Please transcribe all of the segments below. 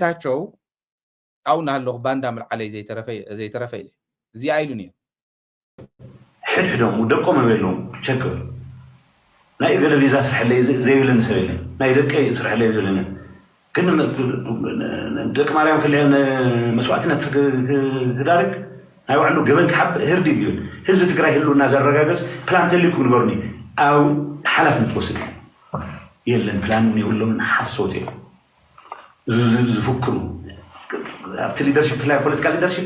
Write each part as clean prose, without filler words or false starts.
ታቸው አውና አለሁ ባንዳ መልዓለይ ዘይተረፈይ እዚ አይሉን ሕድሕዶም ደቆም በሎም ቸክር ናይ ገለ ቪዛ ስርሕለይ ዘይብልን ሰበይለ ናይ ደቀይ ስርሕለይ ዘይብልን ግን ደቂ ማርያም ክልያን መስዋዕትነት ክዳርግ ናይ ባዕሉ ገበን ክሓብ ህርዲ ይብል ህዝቢ ትግራይ ህልውና ዘረጋገፅ ፕላን ተልይኩም ንገሩኒ ኣው ሓላፍነት ወስድ የለን ፕላን የብሎም ሓሶት እዮም ዝፍክሩ ኣብቲ ሊደርሽፕ ፍላይ ፖለቲካል ሊደርሽፕ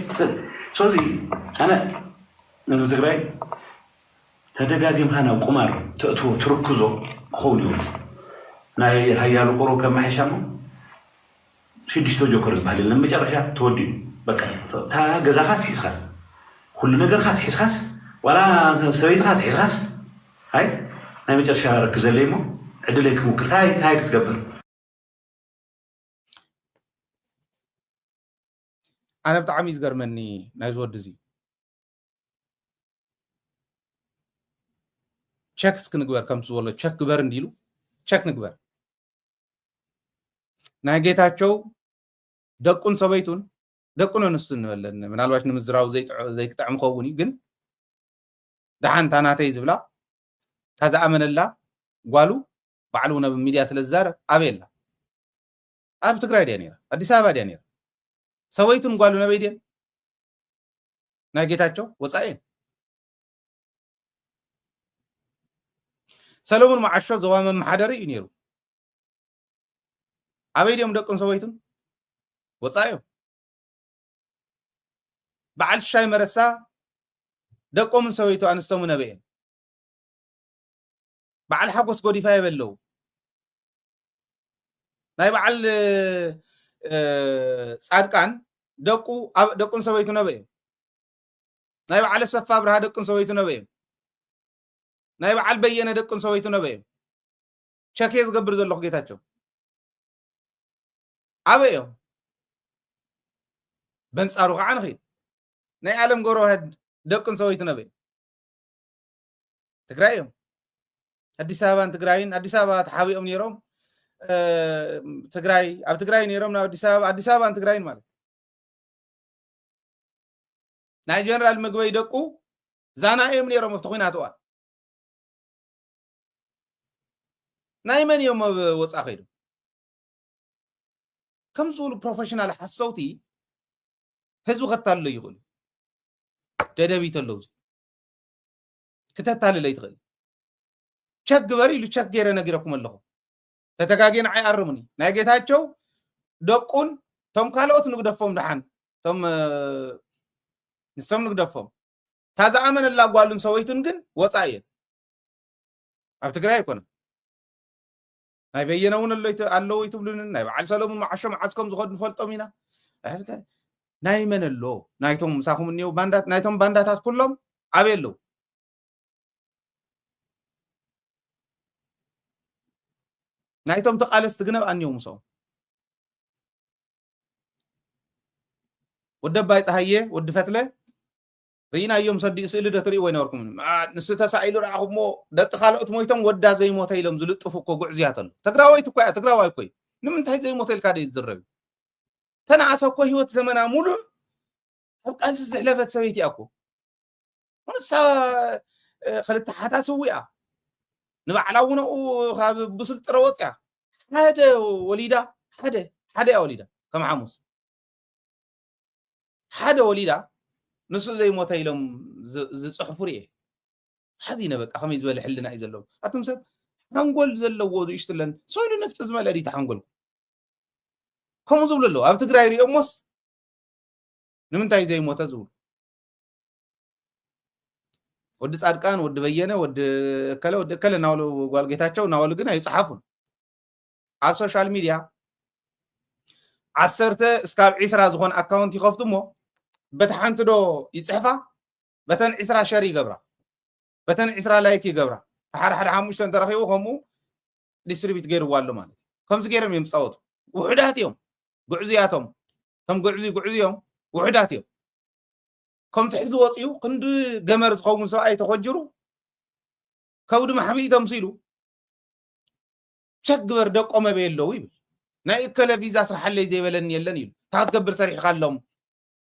ስለዚ ኣነ ነዚ ትግራይ ተደጋጊምካ ናብ ቁማር ተእትዎ ትርክዞ ክኸውን እዩ ናይ ሃያሉ ቆሮ ከመሓሻሞ ሽዱሽተ ጆከር ዝበሃል የለን መጨረሻ ተወዲኡ በቃ እታ ገዛኻ ትሒዝካ ኩሉ ነገርካ ትሒዝካስ ዋላ ሰበይትካ ትሒዝካስ ሃይ ናይ መጨረሻ ረክዘለይ እሞ ዕድለይ ክምክር እንታይ ክትገብር أنا بتعميز جرمني نايزود دزي تشيكس كنقبر كم تقول تشيك جبر نديلو تشيك نقبر ناجيتاچو دقون سبيتون دقون نستن ولا من الواش نمزراو زي كتعم خووني جن دحان تاناتي زبلا هذا أمن الله قالوا بعلونا بالميديا سلزار أبيلا أب تقرأ ديانيرا أديس أبا ديانيرا سويتم قالوا نبيدين ناجيتاچو وصاين سلومون معشو زوام محادري ينيرو ابيديم دقن سويتم وصايو بعد الشاي مرسا دقوم سويتو انستم نبيين بعد حقوس قودي فاي بلو ناي بعد صادقان دقون سويتو نبي نايب على سفا برها دقون سويتو نبي نايب على بينه دقون سويتو نبي شكيز قبر زلخ ጌታቸው አበዮ በንጻሩ ኸዓንኺ ናይ ዓለም ጎሮ ወህድ ደቅን ሰወይቱ ነብይ ትግራይም አዲስ አበባን ትግራይን አዲስ አበባ ተሓቢኦም ነይሮም ትግራይ ኣብ ትግራይ ነይሮም ናብ አዲስ አበባን ትግራይን ማለት ናይ ጀነራል ምግበይ ደቁ ዛናኤም ነይሮም ኣብቲ ኩናት እዋን ናይ መን እዮም ወፃ ኸይዱ ከም ዝብሉ ፕሮፌሽናል ሓሰውቲ ህዝቢ ከተታልሎ ይኽእሉ ደደቢት ኣለዉ ክተታልለ ይትኽእል ቸክ ግበር ኢሉ ቸክ ገይረ ነጊረኩም ኣለኹ ተተጋጊን አይአርሙኒ ናይ ጌታቸው ደቁን ቶም ካልኦት ንግደፎም ደሓን ቶም ንሰም ንግደፎም ታዛ አመን ላ ጓሉን ሰወይቱን ግን ወፃየ ኣብ ትግራይ ይኮነ ናይ በየነውን ኣለዉ ይትብሉን ናይ በዓል ሰሎሙን ማዓሾም ዓስከም ዝኸድ ንፈልጦም ኢና ናይ መን ኣሎ ናይቶም ምሳኹም እኒው ባንዳት ናይቶም ባንዳታት ኩሎም ኣበየሉ ናይቶም ተቃለስ ትግነብ አንየው ሙሶ ወደባይ ፀሐየ ወድ ፈትለ ሪና ዮም ሰዲ ስእሊ ደትሪ ወይ ነርኩም ንስ ተሳኢሉ ረአኹሞ ደቂ ካልኦት ሞይቶም ወዳ ዘይሞተ ኢሎም ዝልጥፉ እኮ ጉዕዝያት ኣሎ ትግራዋይ ትኳ ትግራዋይ ኮይ ንምንታይ ዘይሞተ ኢልካ ደይ ዝዝረብ ተናዓሰ እኮ ህይወት ዘመና ሙሉ ኣብ ቃልሲ ዝሕለፈት ሰበይቲ እኮ ወንሳ ክልተ ሓታስ ውያ ንባዕላውነኡ ካብ ብስል ጥረ ወፅያ ሓደ ወሊዳ ሓደ ወሊዳ ከም ሓሙስ ሓደ ወሊዳ ንሱ ዘይሞተ ኢሎም ዝፅሕፉ ርኤ ሓዚነ በቃ ከመይ ዝበለ ሕልና እዩ ዘለዎ ኣቶም ሰብ ሓንጎል ዘለዎ ዝእሽትለን ሰይሉ ነፍጢ ዝመልአ ዲታ ሓንጎል ከምኡ ዝብሉ ኣለዉ ኣብ ትግራይ ሪኦሞስ ንምንታይ ዘይሞተ ዝብሉ ወዲ ጻድቃን ወዲ በየነ ወዲ ከለ ናውሉ ጓል ጌታቸው ናውሉ ግን አይጽሐፉን ኣብ ሶሻል ሚዲያ 10 እስካብ 20 ዝኮነ አካውንት ይኸፍቱሞ በተሓንትዶ ይጽሕፋ በተን 20 ሸር ይገብራ በተን 20 ላይክ ይገብራ ሓደ ሓሙሽተ ተረኺቡ ከምኡ ዲስትሪቢዩት ገይርዎ ኣሎ ማለት ከምዚ ገይሮም እዮም ጻወቱ ውሕዳት እዮም ጉዕዝያቶም ከም ጉዕዝዮም ውሕዳት እዮም ከም ትሕዚ ወፂኡ ክንዲ ገመር ዝኸውን ሰብኣይ ተኸጅሩ ከውዲ ማሕቢቶም ሲሉ ቸክ ግበር ደቆመ በየለዉ ይብል ناي كلا فيزا صرح لي زي بلن يلن يلو تقبر صريح خالهم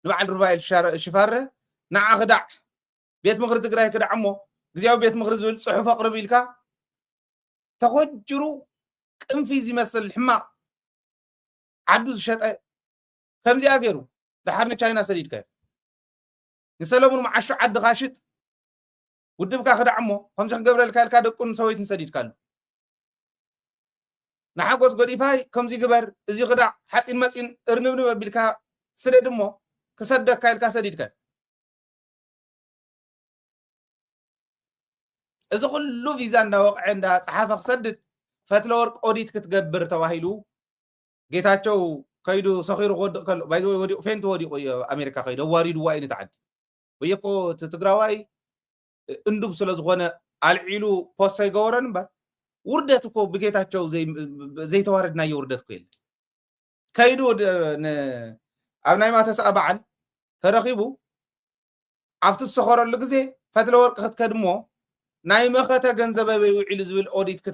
نبعل رفايل شفاره نع خدع بيت مغرب تقراي كده عمو زياو بيت مغرب زول صحف اقرب لك تخجروا كم في زي مثل حما عدو شطه كم زي اغيرو لحرنا تشاينا سديد كاي نسلمون مع شو عد غاشط ودبك خدع عمو خمس جبريل كالك دقون سويت سديد كان نحقوس غديفاي كم زي جبر زي خدع حصين مصين ارنبنب بيلكا سددمو كسدك كالك سديد كاي إذا كله فيزا عندها صحافة خسدد فتلورك أوديت كتجبر تواهيلو جيتاتشو كايدو صغير غد كل بايدو ودي فين تودي أمريكا كايدو واريد وايد تعد ويكو تتقراواي اندوب سلازغونا العيلو بوستاي غورن با وردتكو بجيتاتشو زي تواردنا يوردتكو يل كايدو أبناي ما تسأل بعد ترخيبو عفت الصخور اللي جزء فتلورك كتكدمو ناي مخته جنزبه ويعيل زبل اوديت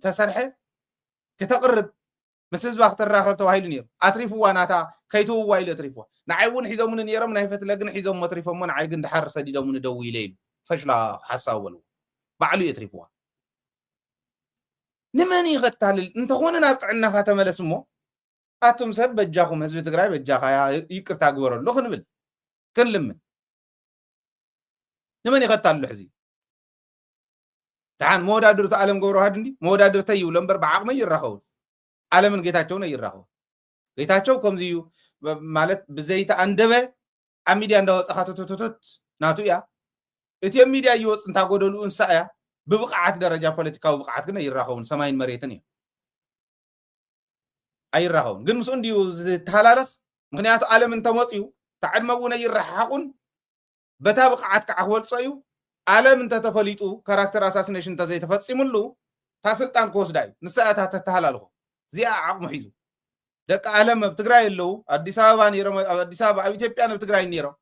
تسرحه كتقرب مسز وقت الراخب توهيل نير اتريفو واناتا كيتو وايل اتريفو نعيون حيزو من نيرم ناي فتلغن حيزو متريفو من عاي غند حر سديدو من دوي ليل فشلا حساولو بعلو يتريفو نماني غتال انت خوننا بطعنا خاتملسمو اتم سب بجاكم حزب تግራይ بجاخا يقرታ غبرلو خنبل كلم نماني غتال حزي دعان مودادر تعلم غورو هادندي مودادر تيو لمبر بعقم يرخو علمن جيتاچو نه يرخو جيتاچو كمزيو مالت بزيت اندبه اميديا اندو صحاتوتوتوت ناتو يا اتي ميديا يوص انتا غودلو انسايا ببقعات درجه بوليتيكاو بقعات كن يرخون سماين مريتن اي رخون ግን ምስ እንዲዩ ዝተሃላለኽ ምክንያቱ ዓለም እንተመጽዩ ተዓድመውን ይረሓቁን በታ ብቅዓት ከዓወልጸዩ ዓለም እንተተፈሊጡ ካራክተር አሳሲኔሽን ተዘይ ተፈጽሙሉ ታስልጣን ኮስዳይ ንሳአታ ተተሃላልኹ ዚኣ ዓቅሙ ሒዙ ደቂ ዓለም በትግራይ የለው አዲስ አበባ ነይሮም አዲስ አበባ ኣብ ኢትዮጵያ ነው ትግራይ ነይሮም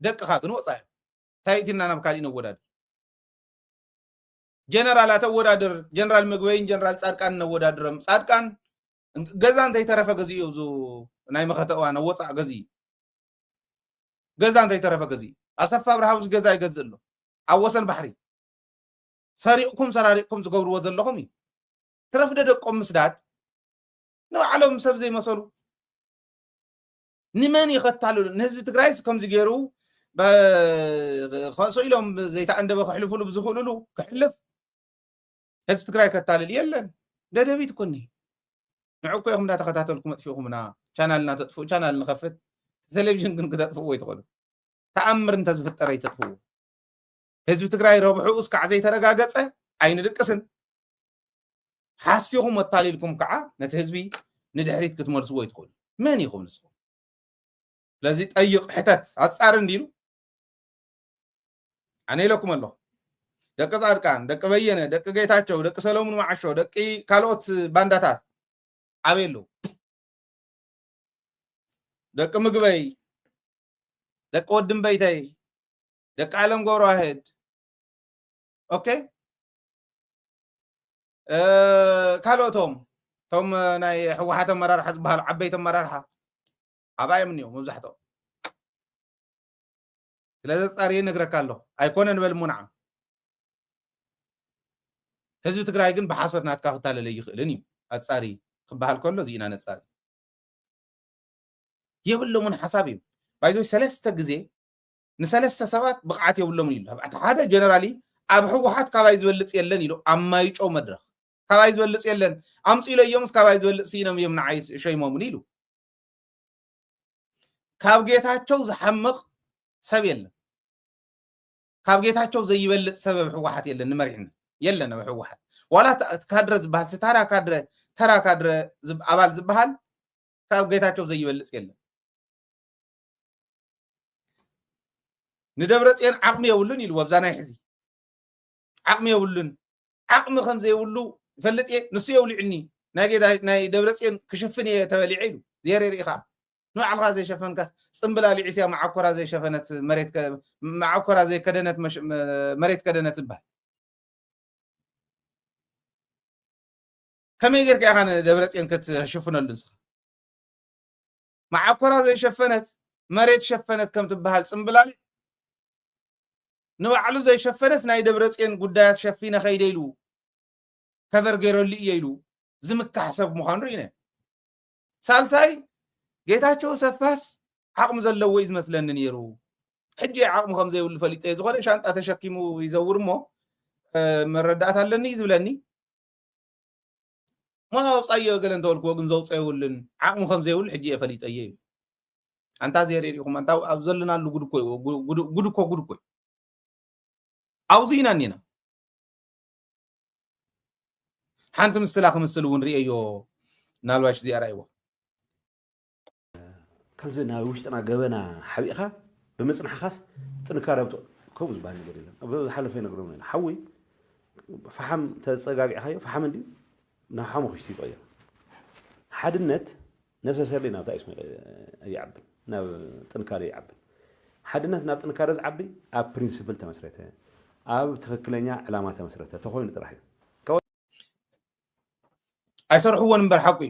ደቂኻ ግን ወጻይ ታይቲና ናብ ካሊ ነው ወዳድ ጀነራል አተወዳድር ጀነራል ምግበይን ጀነራል ጻድቃን ነው ወዳድረም ጻድቃን ገዛን ተይተረፈ ገዚዩ ዙ ናይ መኸተዋ ነው ወጻ ገዚ ገዛን ተይተረፈ ገዚ أسفا برهاوز جزا يجزله أوسن بحري سريعكم سراريكم زغور وزلهمي ترى فددكم مسداد نو علم سب زي مسلو نماني قتالو نسبة تግራይስ كم زيرو ب خاصيلهم زي تا اندبه خحلفوا بزخولو كحلف نسبة تግራይ كتالل يلن ددبيت كوني نعوكو يوم دا تخاتلكم تفيكمنا channelنا تطفو channel نخفت تلفزيون كن كتطفو ويتقول تأمر انت زفتر يتطفو حزب تግራይ ربحو اسكع زي ترغاغصه عين دقسن حاسيهم متاليلكم كعا نت حزبي ندحريت كتمرسو يتقول من يقوم نسو لازم طيق حتت اصار انديلو انا لكم الله دق صادقان دق بينه دق گيتاچو دق سلامون معشو دق كالوت بانداتات አቤሉ ደቅ ምግበይ ደቅ ወድም በይተይ ደቅ ዓለም ጎሮ አሄድ ኦኬ ካልኦቶም ቶም ናይ ሕወሓት መራርሓ ዝበሃሉ ዓበይቲ መራርሓ አባይ ምንዩ መብዛሕቶ ስለዚ ጻሪየ ነግረካ ኣለኹ ኣይኮነን በልሙና ህዝቢ ትግራይ ግን በሓሶት ናትካ ክታለለ ይኽእልን እዩ አጻሪ ክበሃል ከሎ ዚና ነጻሪ የብሎምን ሐሳብ እዩ ባይዞ ሰለስተ ግዜ ንሰለስተ ሰባት ብቕዓት የብሎም ይሉ ሓደ ጀነራሊ ኣብ ሕወሓት ካባይ ዝበልጽ የለን ኢሉ አማይጮ መድረኽ ካባይ ዝበልጽ የለን አምጽ ኢለዮም ካባይ ዝበልጽ ሲነም የምናዓይ ሸይሞም ይሉ ካብ ጌታቸው ዝሐምቕ ሰብ የለን ካብ ጌታቸው ዘይበልጽ ሰበብ ሕወሓት የለን ንመሪሕነት የለን ኣብ ሕወሓት ወላ ካድረ ዝበሃል ተራ ካድረ አባል ዝበሃል ካብ ጌታቸው ዘይበልጽ የለን ندبرتين عقمي يولن يلو وبزانا يحزي عقمي يولن عقمي خمزة يولو فلت إيه نسي يولي عني ناي دبرتين كشفني تبالي عيلو زياري ريخا نوع الغاز زي شفن كاس صنبلا لي عيسى مع كرة زي شفنت مريت مع كرة زي كدنت مريت كدنت بها كم يجرك يا خان دبرت ينكت شوفنا اللنسخ مع كرة زي شفنت مريت شفنت كم تبهال صنبلال نوعلو زي شفنت ناي دبرت ين قدات شفينا خيديلو كذر غيرو لي يلو زمك حسب مخانرينا سالساي جيتاچو سفاس عقم زلو ويز مثلن نيرو حجي عقم خم زي ول فليط زغله شانطه تشكيمو يزور مو مردات علني زبلني ما وصايو قال انت ولكو كن زوصي ولن عقم خم زي ول حجي فليط ايه انت زيريكم انت ابزلنا لو غدكو اوزينا نينا حانت مستلاخ مسلون ريو نالواش دي ارايو كمزنا وشتنا جبنا حبيخه بمصنع خاص تنكاربتو كوز بان ነገር የለም አበ ሐለፈ ነገሩን ነው ሐዊ فحم ተጸጋጊ ሃዮ فحم እንዲ ና ሐሙ ክሽቲ ይቆያ ሓድነት ነሰሰሊ ናብ ታይስ ይዓብ ናብ ጥንካሬ ይዓብ ሓድነት ናብ ጥንካሬ ዝዓብ ኣብ ፕሪንሲፕል ተመስረተ ኣብ ትክክለኛ ዕላማ ተመስረተ ተኾይኑ ጥራሕ ኣይሰርሕዎን እምበር ሓቂ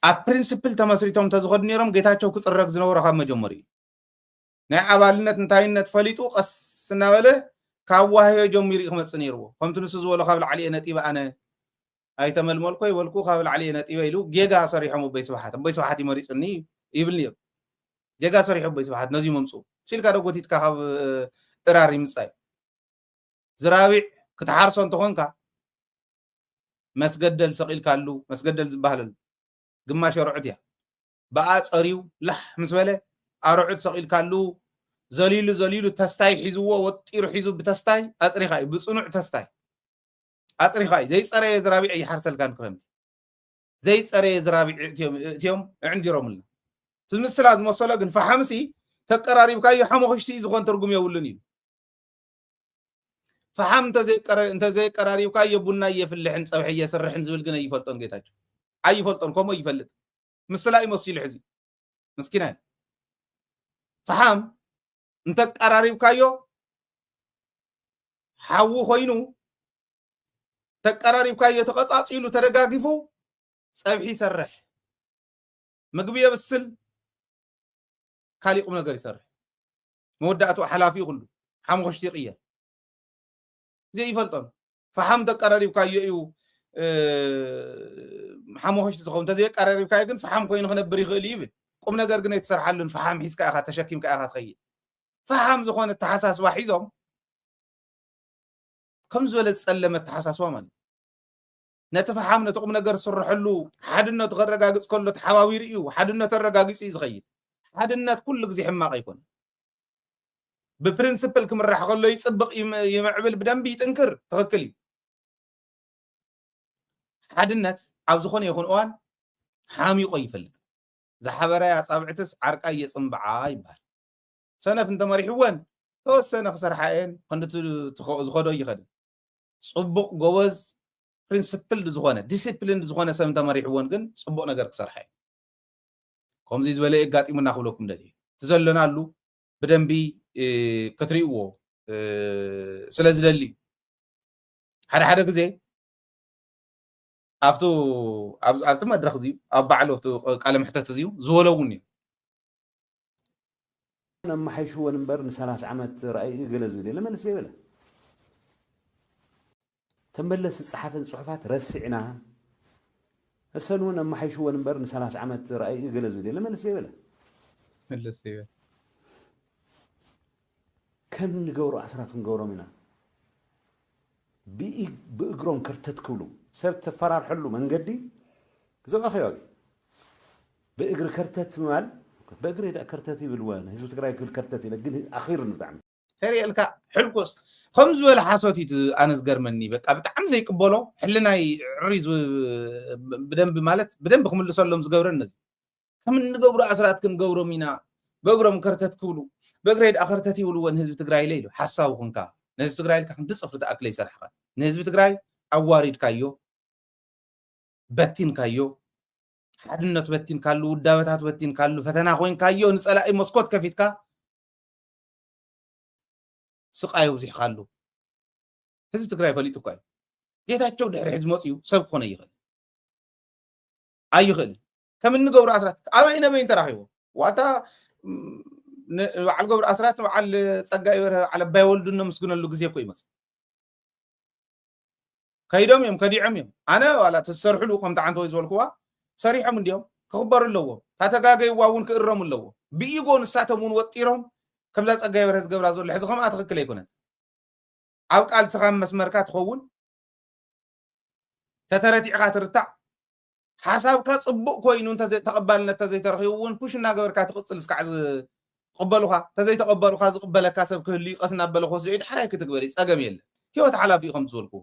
ኣብ ፕሪንሲፕል ተመስሪቶም ተዝኸድ ነይሮም ጌታቸው ክጽረግ ዝነበረ ካብ መጀመሪ ናይ ኣባልነት እንታይነት ፈሊጡ ቀስ እናበለ ካብ ዋህዮ ጀሚሩ ይመጽ ነይርዎ ከምቲ ንሱ ዝበሎ ካብ ላዕሊ ነጢበ ኣነ ኣይተመልመልኮ ይበልኩ ካብ ላዕሊ ነጢበ ኢሉ ጌጋ ሰሪሖም በይስባሓት ይመሪጽኒ ይብል ነይሩ ጌጋ ሰሪሖም በይስባሓት ነዚ መምጹ ሲልካ ደጎቲትካ ካብ ጥራር ይምጻይ ዝራቢዕ ክትሓርሶ እንተኾንካ መስገደል ሰቂልካሉ መስገደል ዝበሃለሉ ግማሽ ርዑት ያ በኣ ጸሪው ላሕ ምስ በለ ኣርዑት ሰቂልካሉ ዘሊሉ ተስታይ ሒዝዎ ወጢሩ ሒዙ ብተስታይ ኣጽሪኻይ ብጽኑዕ ተስታይ ኣጽሪኻይ ዘይጸረየ ዝራቢዕ ይሓርሰልካን ክረምቲ ዘይጸረየ ዝራቢዕ እትዮም ዕንዲሮምሉ ትምስላ ዝመሰሎ ግን ፈሓምሲ ተቀራሪብካዮ ሓሞኽሽቲ ዝኾን ትርጉም የብሉን እዩ فحم انت زي قراري وكاي يبونا يفلحن صبح يسرحن زبل غنا يفلطن ጌታቸው አይፈልطن كومو يفلط مسلا يمسيل حزي مسكينه فحم انت قراري وكايو حو خوينو تقراري وكايو تقصاصيلو ترغاغفو صبح يسرح مغبي يبسل كاليقوم ነገር يسرح مودعته حلافي كله حمغشتي قيه زي يفلطن فحم تقراريب كايو حموش تخون تزي قراريب كاي كن فحم كوين خنبر يخيل يبل قوم ነገር ግን يتسرحلن فحم حيسكا اخا تشكيم كاخا تخيل فحم زخونه تحساس واحيزهم كم زولت صلمه تحساس ومن نتفحم نتقوم ነገር سرحلو حدنت ترغاغص كله تحواوير يو حدنت ترغاغص يزخيل حدنت كل غزي حماق يكون ببرنسبل كمرح خلو يصبق يمعبل بدنب يتنكر تخكلي حدنت او زخون يكون اوان حامي قوي يفلط زحبره يصابعتس عرقا يصنبعا يبال سنف انت مريحون توسنه خسرحاين كنت زخدو يخد صبق غوز برنسبل زخونه ديسيبلين زخونه سنت مريحون كن صبق ነገር خسرحاي كومزي زبله يغاطيمنا خلوكم دلي تزلنالو بدنبي كتريو سلازي دلي حدا غزي افتو مدرخ زيو ابعلو افتو قال محتت زيو زولوني لما حيشو نمبر 30 عامت راي جلز بدي لما نسي ولا تملس صحافه صحفات رسعنا السنون لما حيشو نمبر 30 عامت راي جلز بدي لما نسي ولا ملسي كم نجورو عسرات نجورو منا بإجرون كرتت كلو سبت فرار حلو من قدي زو أخي بإجر كرتت مال بإجر إذا كرتتي بالوان هزو تقرأي كل كرتتي لكن أخيرا نتعم ترى الك حلقوس خمس ولا حاسوتي أنس جرمني بك أبتعم زي كبولو حلنا يعريز بدن بمالت بدن بخم اللي صار لهم زجورنا كم نجورو عسرات كم جورو منا بإجرون كرتت كلو بقريد اخرتتي ولون حزب تግራይ ليلو حساب خنكا نحزب تግራይ لك خمس صفر تاكل يسرحها نحزب تግራይ اواريد كايو بتين كايو حدنت بتين كالو وداوتات بتين كالو فتنا خوين كايو نصلاي مسكوت كفيتكا سقايو زي خالو حزب تግራይ فليتو كاي ጌታቸው ድሕሪ ሕዚ መፅዩ ሰብ ክኾነ ይኽእል ኣይኽእል ከም እንገብሩ ኣስራት ኣበይ ነበይ ተራኺቦ ዋታ በዓል ገብሩ ኣስራት በዓል ፀጋይ በርሀ በዓል ኣባይ ወልዱ ነመስግነሉ ግዜ እኮ ይመፅእ ከይዶም እዮም ከዲዖም እዮም ኣነ ዋላ ትሰርሕሉ ከምቲ ዓንተ ወይ ዝበልክዋ ሰሪሖም እንዲኦም ክኽበሩ ኣለዎ ታተጋገይዋ እውን ክእረሙ ኣለዎ ብኢጎ ንሳቶም እውን ወጢሮም ከምዛ ፀጋይ በርሀ ዝገብራ ዘሎ ሕዚ ከምኣ ትኽክል ኣይኮነን ኣብ ቃልስኻ መስመርካ ትኸውን ተተረቲዕካ ትርታዕ ሓሳብካ ፅቡቅ ኮይኑ ተቐባልነት ተዘይተረኺቡ እውን ፑሽ እናገበርካ ትቕፅል እስካዕ ዝቕበሉኻ ተዘይተቐበሉኻ ዝቕበለካ ሰብ ክህሉ ቀስ እናበለ ክወስዶ ድሓራይ ክትግበር ፀገም የለን ሂወት ሓላፊ እዩ ከም ዝብልክዎ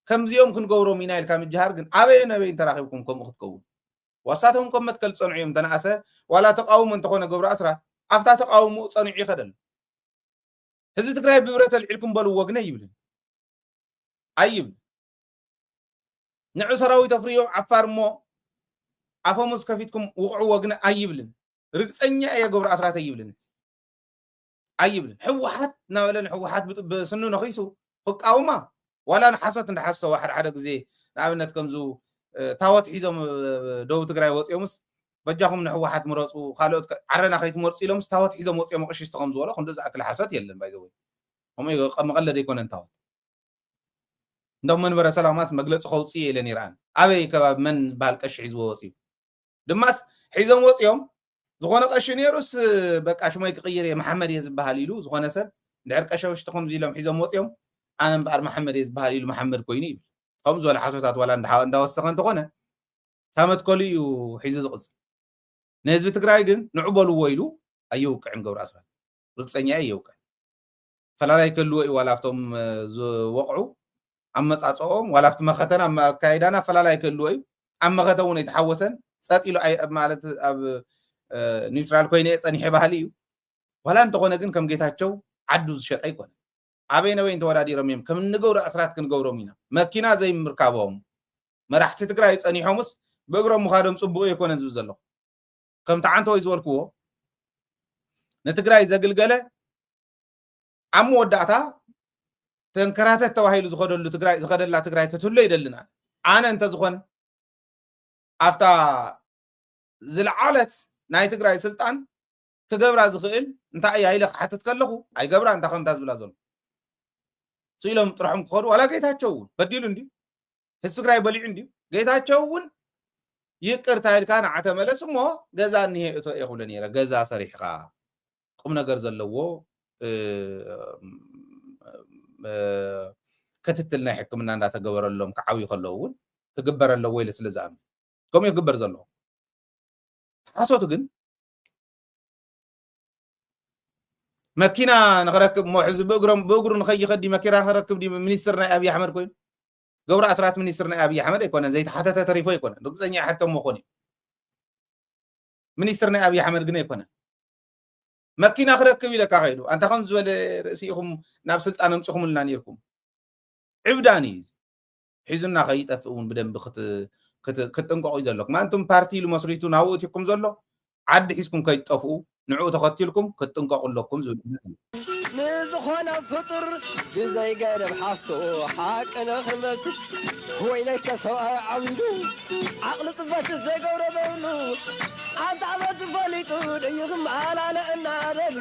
ከምዚኦም ክንገብሮም ኢና ኢልካ ምጅሃር ግን ኣበይ ነበይ ተራኺብኩም ከምኡ ክትከውን ወሳቶም ከም መትከል ፀንዑ እዮም ተነኣሰ ዋላ ተቃውሞ እንተኾነ ገብሩ ኣስራት ኣፍታ ተቃውሞ ፀኒዑ ይኸደሉ ህዝቢ ትግራይ ብብረት ኣልዒልኩም በልዎ ግን ኣይብልን ኣይብል ንዑ ሰራዊት ኣፍርዮ ዓፋር እሞ ኣፈሙዝ ከፊትኩም ውቕዕዎ ግን ኣይብልን ርግፀኛ እየ ገብሩ ኣስራት ኣይብልን ኣይብልን ሕወሓት እናበለን ሕወሓት ብስኑ ነኺሱ ክቃውማ ዋላ ንሓሶት እንዳሓሰዋ ሓደ ግዜ ንኣብነት ከምዙ ታወት ሒዞም ደቡብ ትግራይ ወፂኦምስ በጃኹም ንሕወሓት ምረፁ ካልኦት ዓረና ከይትመርፁ ኢሎምስ ታወት ሒዞም ወፂኦም ቅሽሽቲ ከም ዝበሎ ክንዲ ዝኣክል ሓሶት የለን ባይዘወይ ከምኡ መቐለደ ኣይኮነን ታወት እንደም መንበረ ሰላማት መግለፂ ከውፅእ የለን ይርአን ኣበይ ከባቢ መን ዝበሃል ቀሺ ሒዝዎ ወፂኡ ድማስ ሒዞም ወፂኦም ዝኾነ ቀሺ ነይሩስ በቃ ሽሞይ ክቕይር እየ መሓመድ እየ ዝበሃል ኢሉ ዝኾነ ሰብ ድሕሪ ቀሻውሽቲ ከምዚ ኢሎም ሒዞም ወፂኦም ኣነ እምበኣር መሓመድ እየ ዝበሃል ኢሉ መሓመድ ኮይኑ ይብል ከምኡ ዝበለ ሓሶታት ዋላ እንዳወሰኸ እንተኾነ ተመትከሉ እዩ ሒዙ ዝቕፅል ንህዝቢ ትግራይ ግን ንዑ በልዎ ኢሉ ኣይውቅዕን ገብሩ ኣስራት ርግፀኛ የውቅዕ ፈላላይ ከልዎ እዩ ዋላ ኣብቶም ዝወቕዑ ኣብ መፃፅኦም ዋላ ኣብቲ መኸተን ኣብ ኣካይዳና ፈላላይ ከልዎ እዩ ኣብ መኸተ እውን ኣይተሓወሰን ፀጥ ኢሉ ማለት ኣብ ኒውትራል ኮይነ ፀኒሐ ባህሊ እዩ ዋላ እንተኾነ ግን ከም ጌታቸው ዓዱ ዝሸጠ ኣይኮነ ኣበይ ነበይ ተወዳዲሮም እዮም ከም ንገብሩ ኣስራት ክንገብሮም ኢና መኪና ዘይምርካቦም መራሕቲ ትግራይ ፀኒሖምስ ብእግሮም ምኻዶም ፅቡቅ ኣይኮነን ዝብል ዘሎ ከምቲ ዓንተ ወይ ዝበልክዎ ንትግራይ ዘግልገለ ኣብ መወዳእታ ተንከራተት ተባሂሉ ዝኸደሉ ትግራይ ዝኸደላ ትግራይ ክትህሉ ይደልና ኣነ እንተዝኾነ ኣፍታ ዝለዓለት ናይ ትግራይ ስልጣን ክገብራ ዝኽእል እንታይ እያ ኢለ ክሓትት ከለኹ ኣይገብራ እንታይ ከምታ ዝብላ ዘሎ ስኢሎም ጥርሖም ክኸዱ ዋላ ጌታቸው እውን በዲሉ እንዲ ህዝቢ ትግራይ በሊዑ እንዲ ጌታቸው እውን ይቅርታ ኢልካ ንዓተ መለስ እሞ ገዛ እኒሄ እቶ የኽብሎ ነይረ ገዛ ሰሪሕካ ቁም ነገር ዘለዎ ክትትል ናይ ሕክምና እንዳተገበረሎም ክዓብዩ ከለዉ እውን ክግበር ኣለዎ ኢለ ስለ ዝኣምን ከምኡ ክግበር ዘለዎ ሓሶቱ ግን መኪና ንኽረክብ ሞ ሕዚ ብእግሩ ንኸይኸዲ መኪና ንኽረክብ ዲ ሚኒስትር ናይ ኣብዪ ኣሕመድ ኮይኑ ገብሩ ኣስራት ሚኒስትር ናይ ኣብዪ ኣሕመድ ኣይኮነን ዘይተሓተተ ተሪፎ ኣይኮነን ርግፀኛ ሕቶም መኾን እዩ ሚኒስትር ናይ ኣብዪ ኣሕመድ ግን ኣይኮነን መኪና ክረክብ ኢለካ ኸይዱ ኣንታ ከም ዝበለ ርእሲ ኢኹም ናብ ስልጣን ኣምፂኹምልና ነይርኩም ዕብዳን እዩ ሒዙና ከይጠፍእ እውን ብደንቢ ክትጥንቀቑ እዩ ዘለኩም አንቱም ፓርቲ ኢሉ መስሪቱ ናብኡ እትኩም ዘሎ ዓዲ ሒዝኩም ከይጠፍኡ ንዕኡ ተኸቲልኩም ክትጥንቀቑ ኣለኩም ዝብል ንዝኾነ ፍጡር ብዘይ ገደብ ሓስቶ ሓቂ ንኽመስል ወይለይከ ሰብኣዊ ዓብዱ ዓቕሊ ጥበት ዘይገብሮ ዘብሉ ኣንተ ዓመት ፈሊጡ ደይኽም ኣላለ እናደሉ